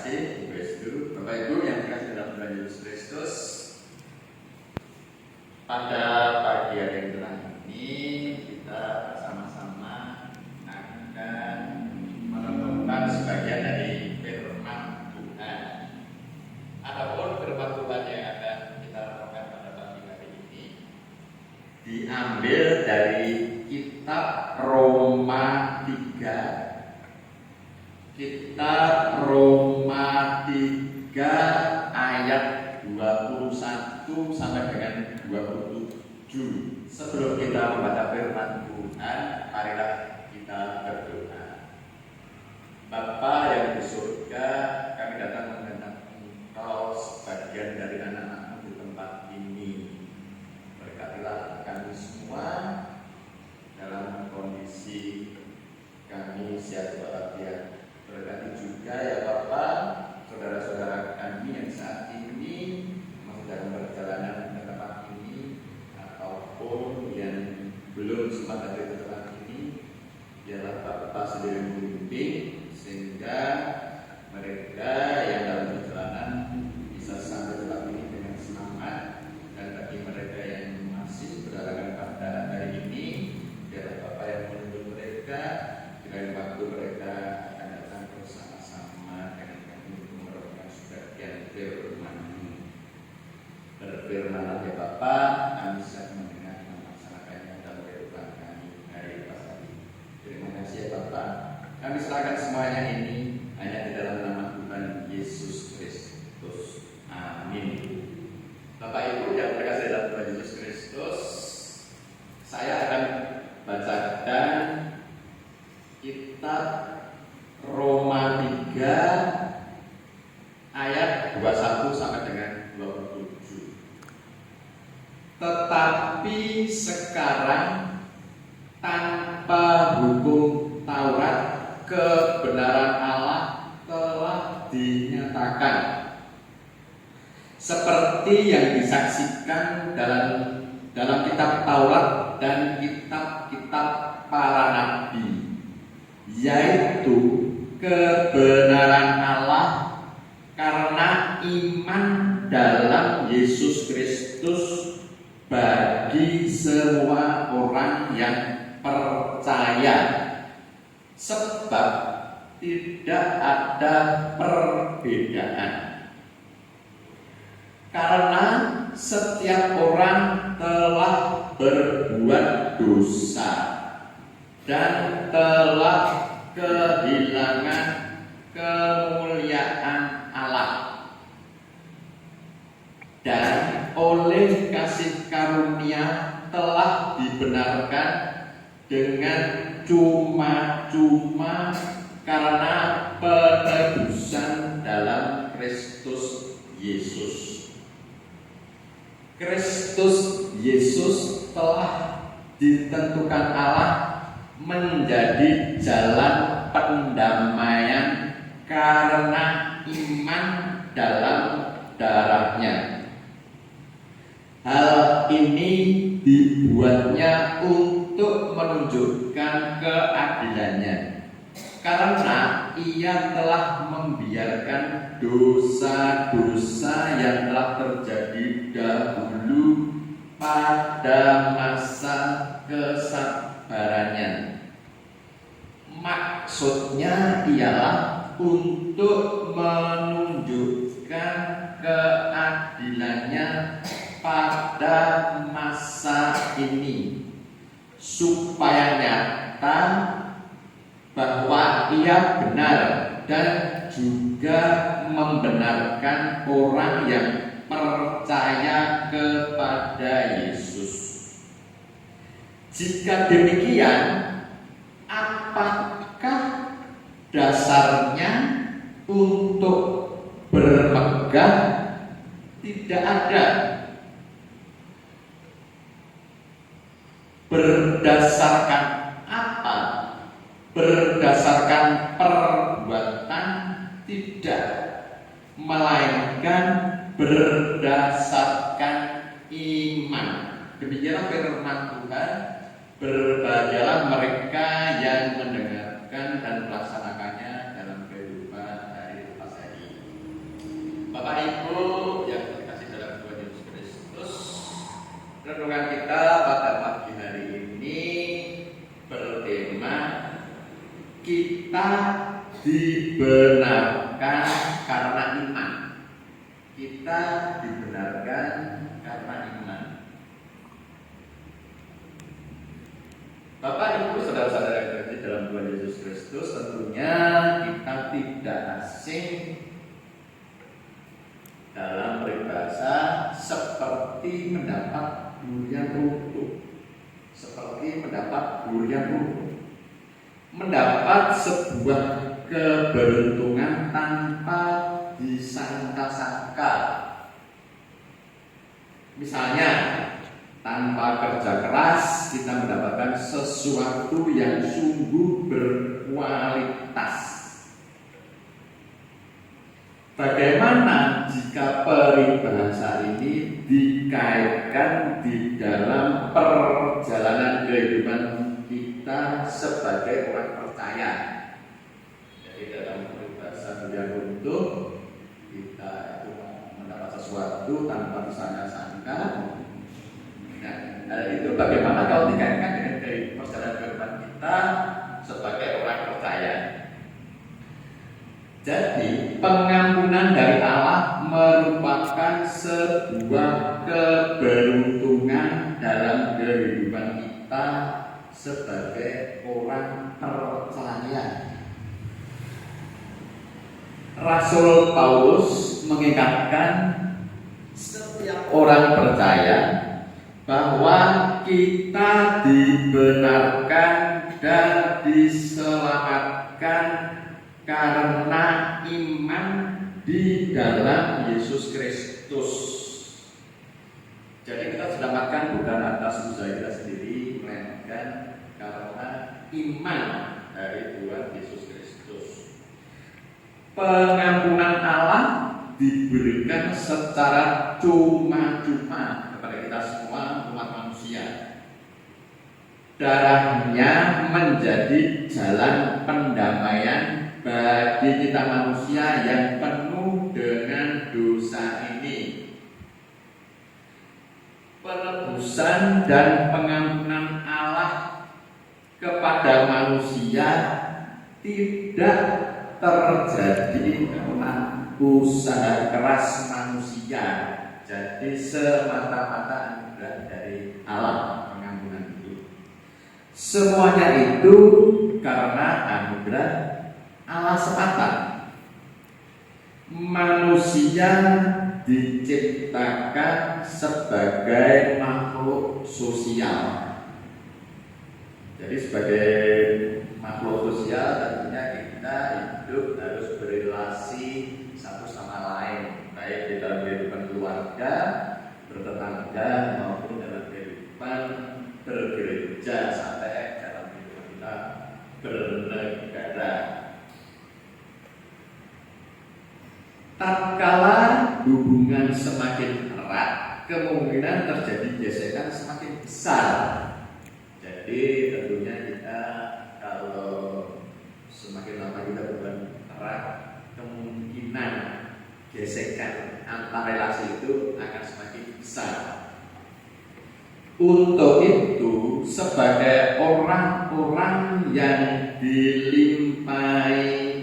kasih Ibu Estu, Bapak Ibu yang dikasih dalam Tuhan Yesus Kristus. Pada pagi hari yang cerah ini kita bersama-sama akan merenungkan sebagian dari firman Tuhan. Adapun firman Tuhan yang akan kita renungkan pada pagi hari ini diambil dari kitab Roma 3. Kitab Roma 3 ayat 21 sampai dengan 27. Sebelum kita membaca firman Tuhan, marilah kita berdoa. Bapa yang di surga, kami datang menghadap Engkau sebagian dari anak-anak-Mu di tempat ini. Berkatilah kami semua dalam kondisi kami sehat walafiat. Berkati juga ya Bapak, saudara-saudara kami yang saat ini masih dalam perjalanan ke tempat ini ataupun yang belum sempat hadir ke tempat ini. Biarlah Bapak sendiri membimbing sehingga mereka yang dalam perjalanan bisa sampai tempat ini dengan semangat, dan bagi mereka yang masih berhalangan pada hari ini, biarlah Bapak yang menuntun mereka dengan waktu mereka bersama-sama dengan kami untuk merenungkan sebagian firman-Mu. Berfirmanlah ya Bapa, kami siap mendengar dan melaksanakannya dalam kehidupan kami hari ini. Terima kasih ya Bapa. Kami serahkan semuanya ini hanya di dalam nama Tuhan Yesus Kristus. Amin. Bapak Ibu yang terkasih dalam Tuhan Yesus Kristus, saya akan bacakan kitab Roma 3 ayat 21 sampai dengan 27. Tetapi sekarang tanpa hukum Taurat, kebenaran Allah telah dinyatakan, seperti yang disaksikan dalam kitab Taurat dan kitab-kitab para nabi, yaitu kebenaran Allah karena iman dalam Yesus Kristus bagi semua orang yang percaya, sebab tidak ada perbedaan. Karena setiap orang telah berbuat dosa dan telah kehilangan kemuliaan Allah, dan oleh kasih karunia telah dibenarkan dengan cuma-cuma karena penebusan dalam Kristus Yesus. Kristus Yesus telah ditentukan Allah menjadi jalan pendamaian karena iman dalam darahnya. Hal ini dibuatnya untuk menunjukkan keadilannya, karena ia telah membiarkan dosa-dosa yang telah terjadi dahulu pada masa kesabarannya. Maksudnya ialah untuk menunjukkan keadilannya pada masa ini, supaya nyata bahwa ia benar dan juga membenarkan orang yang percaya kepada Yesus. Jika demikian, apakah dasarnya untuk bermegah? Tidak ada. Berdasarkan apa? Berdasarkan perbuatan? Tidak, melainkan berdasarkan iman. Demikianlah firman Tuhan. Berbahagialah mereka yang mendengarkan dan melaksanakannya dalam kehidupan hari lepas hari. Bapak Ibu yang terkasih dalam Tuhan Yesus Kristus, renungan kita pada pagi hari ini bertema kita dibenarkan karena iman. Kita dibenarkan karena iman. Bapak Ibu saudara-saudara yang terkasih dalam Tuhan Yesus Kristus, tentunya kita tidak asing dalam peribahasa seperti mendapat durian runtuh. Seperti mendapat durian runtuh. Mendapat sebuah keberuntungan tanpa disangka-sangka. Misalnya, tanpa kerja keras kita mendapatkan sesuatu yang sungguh berkualitas. Bagaimana jika peribahasa ini dikaitkan di dalam perjalanan kehidupan kita sebagai orang percaya? Jadi dalam peribahasa durian runtuh, kita itu mendapat sesuatu tanpa disangka-sangka. Nah, itu bagaimana kalau dikaitkan dengan perjalanan kehidupan kita sebagai orang percaya? Jadi pengampunan dari Allah merupakan sebuah keberuntungan dalam kehidupan kita sebagai orang percaya. Rasul Paulus mengingatkan setiap orang percaya bahwa kita dibenarkan dan diselamatkan karena iman di dalam Yesus Kristus. Jadi kita diselamatkan bukan atas usaha kita sendiri, melainkan karena iman dari Tuhan Yesus Kristus. Pengampunan Allah diberikan secara cuma-cuma kepada kita semua umat manusia. Darahnya menjadi jalan pendamaian bagi kita manusia yang penuh dengan dosa ini. Penebusan dan pengampunan Allah kepada manusia tidak terjadi karena usaha keras manusia. Jadi semata-mata anugerah dari Allah pengampunan itu. Semuanya itu karena anugerah Allah semata. Manusia diciptakan sebagai makhluk sosial. Jadi sebagai makhluk sosial tentunya kita hidup harus berrelasi satu sama lain, baik di dalam kehidupan keluarga, bertetangga maupun dalam kehidupan bergereja sampai dalam kehidupan kita bernegara. Tatkala hubungan semakin erat, kemungkinan terjadi gesekan semakin besar. Jadi tentunya kita kalau semakin lama kita hubungan erat, kemungkinan gesekan antar relasi itu akan semakin besar. Untuk itu, sebagai orang-orang yang dilimpahi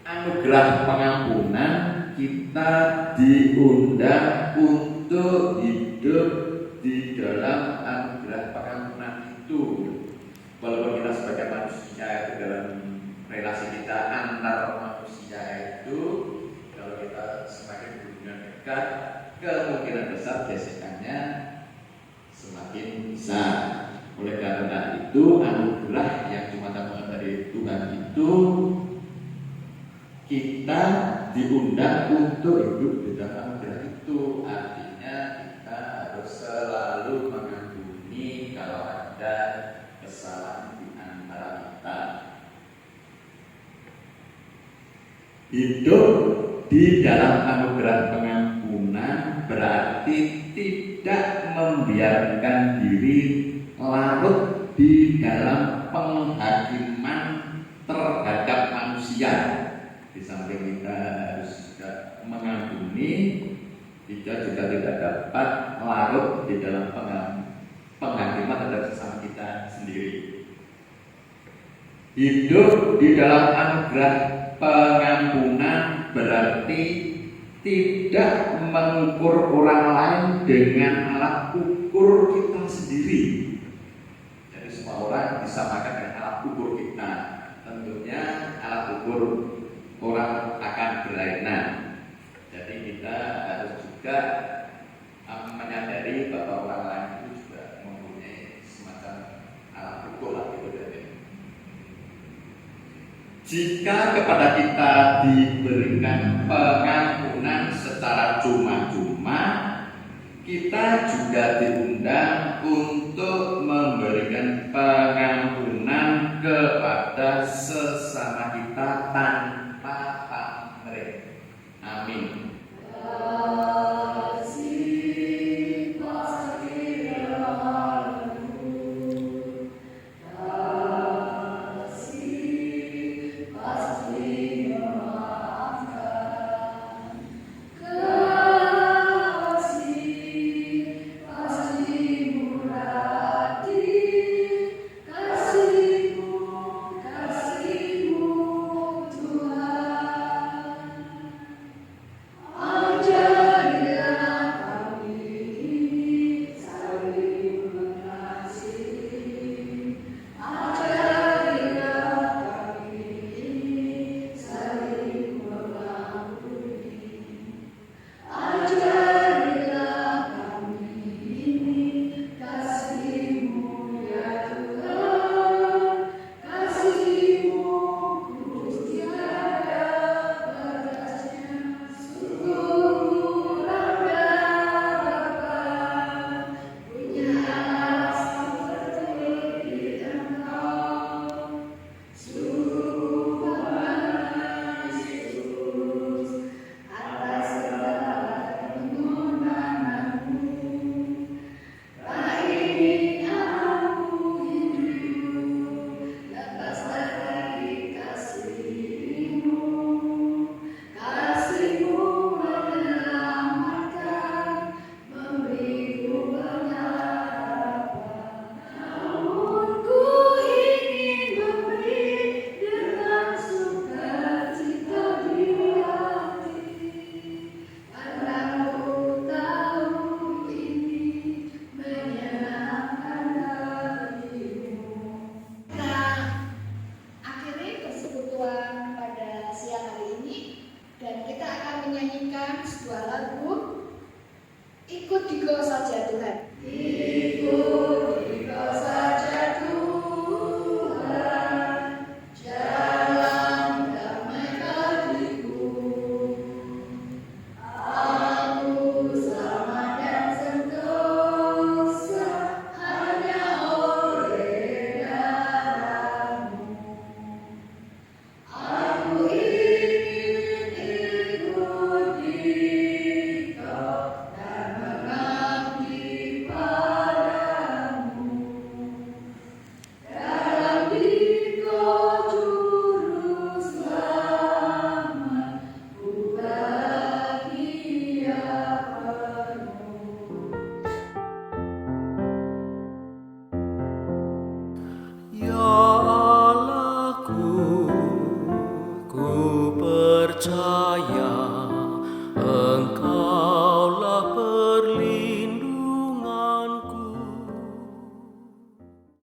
anugerah pengampunan, kita diundang untuk hidup di dalam anugerah pengampunan itu. Walaupun kita sebagai manusia itu dalam relasi kita antar manusia itu, kalau kita semakin berhubungan dekat, kemungkinan besar gesekannya semakin besar. Oleh karena itu, anugerah yang cuma-cuma dari Tuhan itu, kita diundang untuk hidup di dalam anugerah itu. Artinya kita harus selalu mengampuni kalau ada kesalahan di antara kita. Hidup di dalam anugerah pengampunan berarti tidak membiarkan diri larut di dalam penghakiman terhadap manusia. Di samping kita harus juga mengampuni, kita juga tidak dapat larut di dalam penghakiman terhadap sesama kita sendiri. Hidup di dalam anugerah pengampunan berarti tidak mengukur orang lain dengan alat ukur kita sendiri. Jadi semua orang disamakan dengan alat ukur kita. Tentunya alat ukur orang akan berlainan. Jadi kita harus juga menyadari bahwa orang lain itu juga mempunyai semacam alat ukur lah gitu. Jika kepada kita diberikan pengampunan secara cuma-cuma, kita juga diundang untuk memberikan pengampunan kepada sesama kita tanpa